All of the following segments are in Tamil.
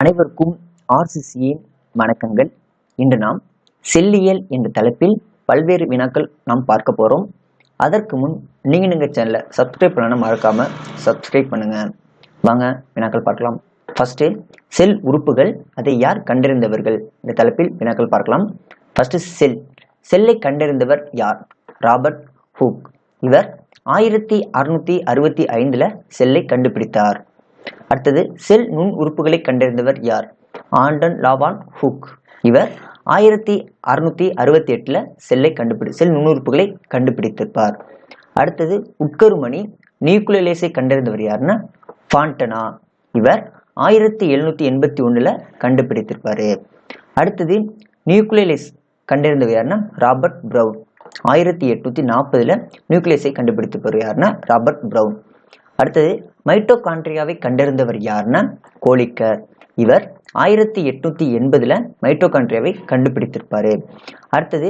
அனைவருக்கும் RCCA வணக்கங்கள். இன்று நாம் செல்லியல் என்ற தலைப்பில் பல்வேறு வினாக்கள் நாம் பார்க்க போறோம். அதற்கு முன் நீங்க சேனலை சப்ஸ்கிரைப் பண்ணணும், மறக்காம சப்ஸ்கிரைப் பண்ணுங்க. வாங்க வினாக்கள் பார்க்கலாம். ஃபர்ஸ்ட், செல் உறுப்புகள், அதை யார் கண்டறிந்தவர்கள்? இந்த தலைப்பில் வினாக்கள் பார்க்கலாம். ஃபர்ஸ்ட், செல்லை கண்டறிந்தவர் யார்? Robert Hooke. இவர் 1665 செல்லை கண்டுபிடித்தார். அடுத்தது, செல் நுண் உறுப்புகளை கண்டறிந்தவர் யார்? ஆண்டன் லாவான் ஹூக். இவர் 1668 செல் நுண்ணுறுப்புகளை கண்டுபிடித்திருப்பார். அடுத்தது, உட்கருமணி நியூக்ளியஸை கண்டறிந்தவர் யாருன்னா ஃபாண்டனா. இவர் 1781 கண்டுபிடித்திருப்பாரு. அடுத்தது, நியூக்ளியஸ் கண்டறிந்தவர் யாருன்னா ராபர்ட் பிரவுன். 1840 நியூக்ளியஸை கண்டுபிடித்திருப்பார் யாருன்னா ராபர்ட் பிரவுன். அடுத்தது, மைட்டோகாண்ட்ரியாவை கண்டறிந்தவர் யாருன்னா கோலிக்கர். இவர் 1880 மைட்டோகாண்ட்ரியாவை கண்டுபிடித்திருப்பாரு. அடுத்தது,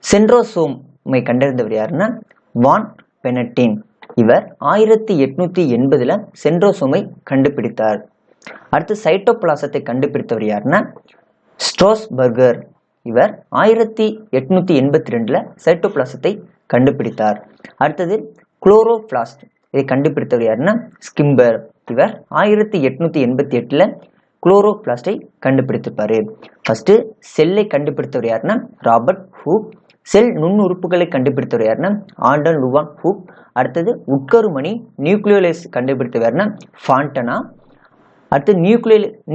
சென்ட்ரோசோமை கண்டறிந்தவர் யாருன்னா வான் பெனட்டின். இவர் 1880 சென்ட்ரோசோமை கண்டுபிடித்தார். அடுத்து, சைட்டோபிளாசத்தை கண்டுபிடித்தவர் யாருன்னா ஸ்ட்ரோஸ்பர்கர். இவர் 1882 சைட்டோபிளாசத்தை கண்டுபிடித்தார். அடுத்தது, குளோரோபிளாஸ்ட், இதை கண்டுபிடித்தவர் யாருன்னா ஸ்கிம்பர். இவர் 1888 குளோரோபிளாஸ்டை கண்டுபிடித்திருப்பாரு. ஃபர்ஸ்ட், செல்லை கண்டுபிடித்தவர் யாருன்னா ராபர்ட் ஹூக். செல் நுண்ணுறுப்புகளை கண்டுபிடித்தவர் யாருன்னா ஆண்டன் லுவான் ஹூக். அடுத்தது, உட்கருமணி நியூக்ளியோலஸ் கண்டுபிடித்தவர் யாருன்னா ஃபாண்டனா. அடுத்து,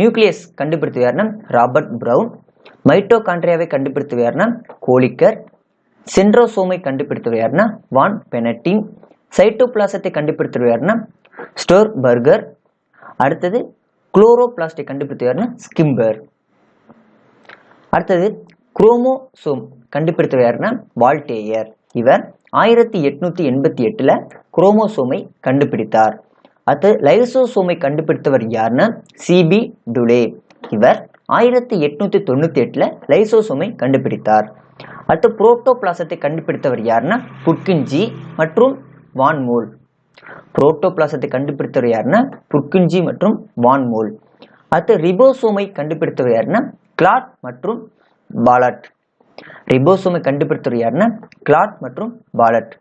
நியூக்ளியஸ் கண்டுபிடித்தவர் யாருன்னா ராபர்ட் பிரவுன். மைட்டோகாண்ட்ரியாவை கண்டுபிடித்தவர் யாருன்னா கோலிக்கர். சென்ட்ரோசோமை கண்டுபிடித்தவர் யாருன்னா வான் பெனட்டின். சைட்டோபிளாசத்தை கண்டுபிடித்தவர் யாருன்னா ஸ்டோர்பர்கர். அடுத்தது, குளோரோபிளாஸ்டை கண்டுபிடித்தவர் யாருன்னா ஸ்கிம்பர். அடுத்தது, குரோமோசோம் கண்டுபிடித்தவர் யாருன்னா வால்டேயர். இவர் 1888 குரோமோசோமை கண்டுபிடித்தார். அடுத்து, லைசோசோமை கண்டுபிடித்தவர் யாருன்னா சிபி டுலே. இவர் 1898 லைசோசோமை கண்டுபிடித்தார். அடுத்து, புரோட்டோபிளாசத்தை கண்டுபிடித்தவர் யாருன்னா புர்கின்ஜி மற்றும் வான் மோல். புரோட்டோபிளாசத்தை கண்டுபிடித்தவர் யாருன்னா புர்கின்ஜி மற்றும் வான் மோல். அடுத்து, ரிபோசோமை கண்டுபிடித்தவர் யாருன்னா கிளாட் மற்றும் பாலட். ரிபோசோமை கண்டுபிடித்தவர் யாருன்னா கிளாட் மற்றும் பாலட்.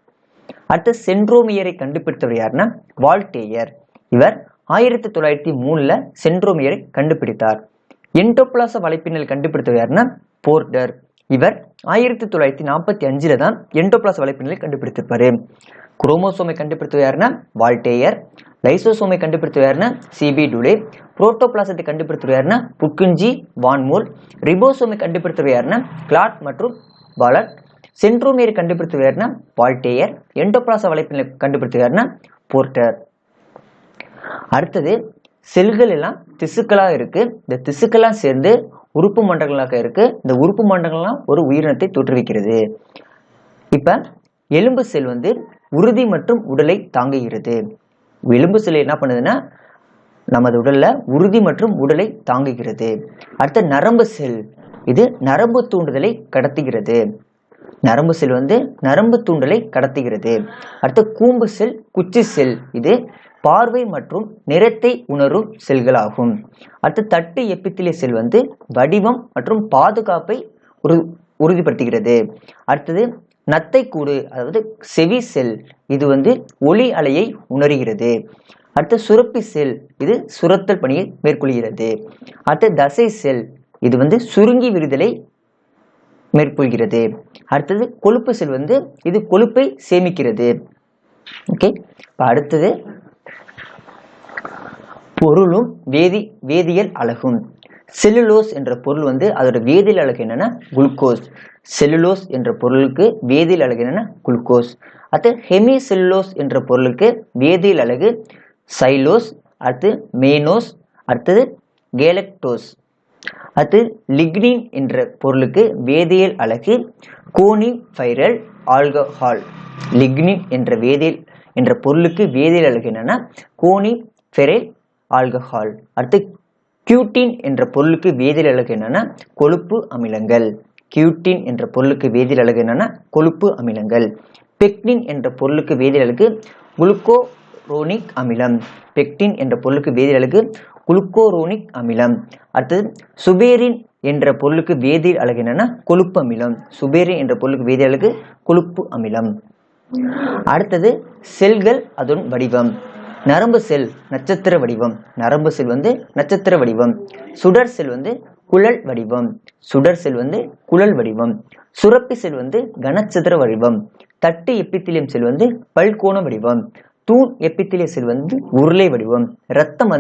அடுத்து, சென்ட்ரோமியரை கண்டுபிடித்தவர் யாருன்னா வால்டேயர். இவர் 1903 சென்ட்ரோமியரை கண்டுபிடித்தார். என்டோபிளாச வலைப்பின்னல் கண்டுபிடித்தவர் யாருன்னா போர்டர். இவர் 1945 தான் என்டோபிளாச வலைப்பின்னலை கண்டுபிடித்திருப்பாரு. குரோமோசோமை கண்டுபிடித்தவர் யாருன்னா வால்டேயர். லைசோசோமை கண்டுபிடித்தவர் யாருன்னா சிபி டுலே. புரோட்டோபிளாசத்தை கண்டுபிடித்தவர் யாருன்னா புர்கின்ஜி வான் மோல். ரிபோசோமை கண்டுபிடித்தவர் யாருன்னா கிளாட் மற்றும் பாலட். சென்ட்ரோமியரை கண்டுபிடித்தவர் யாருன்னா வால்டேயர். என்டோபிளாச வலைப்பின்னலை கண்டுபிடித்தவர் யாருன்னா போர்டர். அடுத்தது, செல்கள் எல்லாம் திசுக்களா இருக்கு. இந்த திசுக்கெல்லாம் சேர்ந்து உறுப்பு மண்டலங்களாக இருக்கு. இந்த உறுப்பு மண்டலங்கள்லாம் ஒரு உயிரினத்தை தோற்றுவிக்கிறது. இப்ப எலும்பு செல் உறுதி மற்றும் உடலை தாங்குகிறது. எலும்பு செல் என்ன பண்ணுதுன்னா நமது உடல்ல உறுதி மற்றும் உடலை தாங்குகிறது. அடுத்த, நரம்பு செல், இது நரம்பு தூண்டுதலை கடத்துகிறது. நரம்பு செல் நரம்பு தூண்டலை கடத்துகிறது. அடுத்த, கூம்பு செல், குச்சி செல், இது பார்வை மற்றும் நிறத்தை உணரும் செல்களாகும். அடுத்து, தட்டு எபித்திலிய செல் வடிவம் மற்றும் பாதுகாப்பை உறுதிப்படுத்துகிறது. அடுத்தது, நத்தை கூடு, அதாவது செவி செல், இது ஒளி அலையை உணர்கிறது. அடுத்து, சுரப்பி செல், இது சுரத்தல் பணியை மேற்கொள்கிறது. அடுத்து, தசை செல், இது சுருங்கி விரிதலை மேற்கொள்கிறது. அடுத்தது, கொழுப்பு செல், இது கொழுப்பை சேமிக்கிறது. ஓகே, அடுத்தது, பொருளும் வேதியியல் அலகும். செல்லுலோஸ் என்ற பொருள் அதோட வேதியியல் அலகு என்னன்னா குளுக்கோஸ். செல்லுலோஸ் என்ற பொருளுக்கு வேதியியல் அலகு என்னன்னா குளுக்கோஸ். அடுத்து, ஹெமி செல்லுலோஸ் என்ற பொருளுக்கு வேதியியல் அலகு சைலோஸ். அடுத்து, மேனோஸ். அடுத்தது, கேலக்டோஸ். அடுத்து, லிக்னின் என்ற பொருளுக்கு வேதியியல் அலகு கோனிஃபைரல் ஆல்கஹால். லிக்னின் என்ற பொருளுக்கு வேதியியல் அலகு என்னன்னா கோனிஃபெரைல் ஆல்கஹால். அடுத்து, கியூட்டின் என்ற பொருளுக்கு வேதியியல் அலகு என்னன்னா கொழுப்பு அமிலங்கள். கியூட்டின் என்ற பொருளுக்கு வேதியியல் அலகு என்னன்னா கொழுப்பு அமிலங்கள். பெக்டின் என்ற பொருளுக்கு வேதியியல் அலகு குளுக்கோரோனிக் அமிலம். பெக்டின் என்ற பொருளுக்கு வேதியியல் அலகு குளுக்கோரோனிக் அமிலம். அடுத்தது சுபேரின் என்ற பொருளுக்கு வேதியியல் அலகு என்னன்னா கொழுப்பு அமிலம். சுபேரின் என்ற பொருளுக்கு வேதியியல் அலகு கொழுப்பு அமிலம். அடுத்தது செல்கள் அதன் வடிவம். நரம்பு செல் நட்சத்திர வடிவம். நரம்பு செல் நட்சத்திர வடிவம். சுடர் செல் குழல் வடிவம். சுடர் செல் குழல் வடிவம். சுரப்பி செல் கனச்சதுர வடிவம். தட்டு எபித்திலியம் செல் பல்கோண வடிவம். தூண் எபித்திலிய செல் உருளை வடிவம். ரத்தம்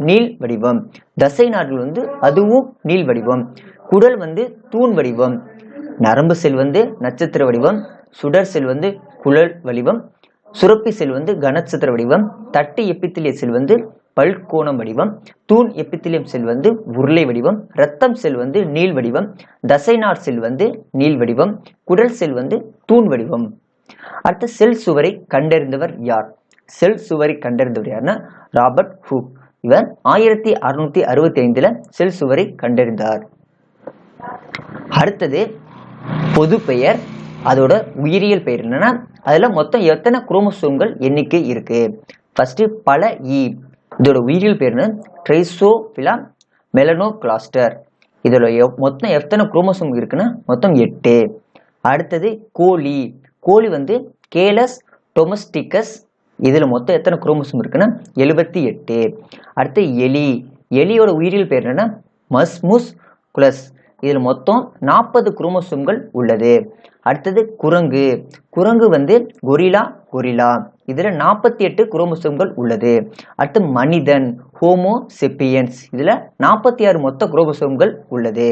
நீள் வடிவம். தசை நார்கள் அதுவும் நீள் வடிவம். குடல் தூண் வடிவம். நரம்பு செல் நட்சத்திர வடிவம். சுடர் செல் குழல் வடிவம். சுரப்பி செல் கனச்சதுர வடிவம். தட்டு எபித்திலிய செல் பல்கோணம் வடிவம். தூண் எபித்திலியம் செல் உருளை வடிவம். ரத்தம் செல் நீள் வடிவம். தசைநார் செல் நீள் வடிவம். குடல் செல் தூண் வடிவம். அடுத்து செல் சுவரை கண்டறிந்தவர் யார்? செல் சுவரை கண்டறிந்தவர் யாருன்னா ராபர்ட் ஹூக். இவர் 1665 செல் சுவரை கண்டறிந்தார். அடுத்தது பொது பெயர், அதோட உயிரியல் பெயர் என்னன்னா அதுல மொத்தம் எத்தனை குரோமோசோம்கள் எண்ணிக்கை இருக்கு? ஃபர்ஸ்ட் பல ஈ, இதோட உயிரியல் பேர் ட்ரைசோபிலா மெலனோகிளாஸ்டர். இதோட மொத்தம் எத்தனை குரோமோசோம் இருக்குன்னா மொத்தம் 8. அடுத்தது கோழி. கோழி கேலஸ் டொமஸ்டிகஸ். இதுல மொத்தம் எத்தனை குரோமோசோம் இருக்குன்னா 78. அடுத்து எலி. எலியோட உயிரியல் பேர் என்னன்னா மஸ்முஸ் குலஸ். இதுல மொத்தம் 40 குரோமோசோம்கள் உள்ளது. அடுத்தது குரங்கு. குரங்கு கொரிலா கொரிலா. இதுல 48 குரோமோசோம்கள் உள்ளது. அடுத்து மனிதன் ஹோமோ செப்பியன்ஸ். இதுல 46 மொத்த குரோமோசோம்கள் உள்ளது.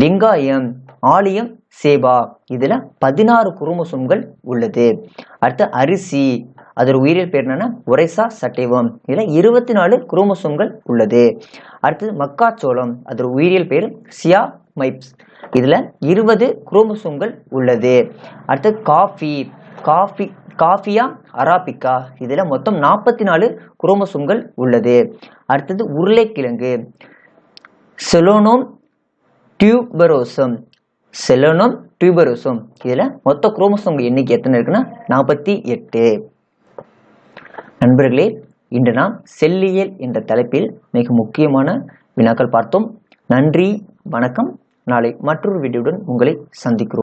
வெங்காயம் ஆலியம் சேபா. இதுல 16 குரோமோசோம்கள் உள்ளது. அடுத்து அரிசி, அதோட உயிரியல் பேர் என்னன்னா ஒரைசா சட்டைவம். இதுல 24 குரோமோசோம்கள் உள்ளது. அடுத்தது மக்காச்சோளம், அதோட உயிரியல் பேர் சியா மைப்ஸ். இதுல 20 குரோமோசோம்கள் உள்ளது. அடுத்து காஃபி. காஃபியா அராபிகா. இதுல மொத்தம் 44 குரோமோசோம்கள் உள்ளது. அடுத்தது உருளைக்கிழங்கு செலோனோம் டியூபரோசம். செலோனோம் டியூபரோசம். இதுல மொத்த குரோமோசோம்கள் எண்ணிக்கை எத்தனை இருக்குன்னா 48. நண்பர்களே, இன்று நாம் செல்லியல் என்ற தலைப்பில் மிக முக்கியமான வினாக்கள் பார்த்தோம். நன்றி, வணக்கம். நாளை மற்றொரு வீடியோவுடன் உங்களை சந்திக்கிறோம்.